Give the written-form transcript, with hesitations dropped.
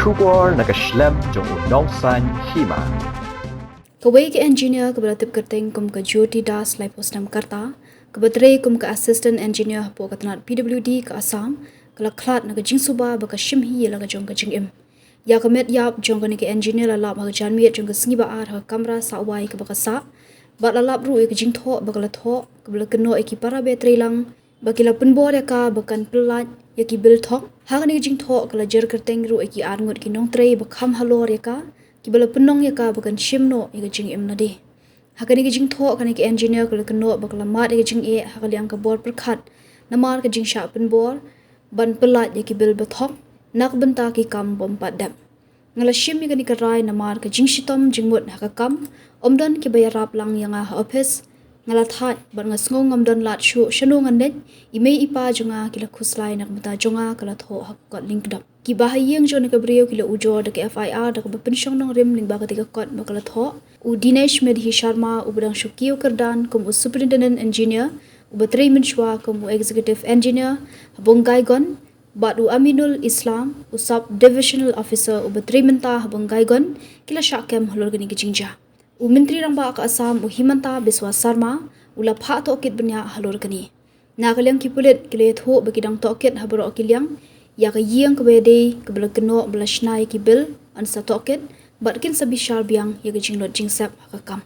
Pynbor nakaslem jong unongsan Hima. Kawai ke engineer kebelatip kerteng kum ke Jyoti Das lai postam Karta, kebetre kum ke assistant engineer po katnat PWD ke Assam, kelaklat na ke jingsuba baka shimhi la ke jong ke jingim. Ya kemet yap jong ke engineer la lap ha janmiet jong ke sngiba ar ha kamera sawai ke baka sa, bat la lap ru ke jingtho baka la tho, kebela keno eki para betre lang, bakila Pynbor ya ka bakan Pyllait ya ki bil Thok, ha ke jingtho kala jer kerteng ru eki ar ngut ki nong trei bakham halor ya ka, kibala penong ya ka bakan shimno ya jing im nadi hakani ke jing tho kani ke engineer kala keno bakala mat ya jing e hakali ang ka bor perkhat namar ke jing Shah Pynbor ban Pyllait ya ki bil bathok nak benta ki kam bom padam ngala shim ya kani ka rai namar ke jing shitom jing mut hakakam omdan ki bayarap lang yang office ngala that ban ngasngong omdan lat shu shanu nganet imei ipa junga kila khuslai nak beta junga kala tho hakot link dap ki bahayang jone ka brio kila ujo de ke FIR de ka pensyong nong rim ling ba ka tika kot bakala tho u Dinesh Medhi Sharma u bedang Shukiyo Kardan kum u superintendent engineer u batri minshwa kum u executive engineer habongai gon bat u Aminul Islam u sub divisional officer u batri menta habongai gon kila shakem holor gani ki jingja u menteri rang ba ka Assam u Himanta Biswa Sarma u la pha to kit benya halor gani na kalyang ki pulit kile tho bakidang to kit habro kilyang ya ka yeng kebede kebela keno belasnai ki bil an sa toket batkin sabi shar biang ya ka jinglot jingsap hakakam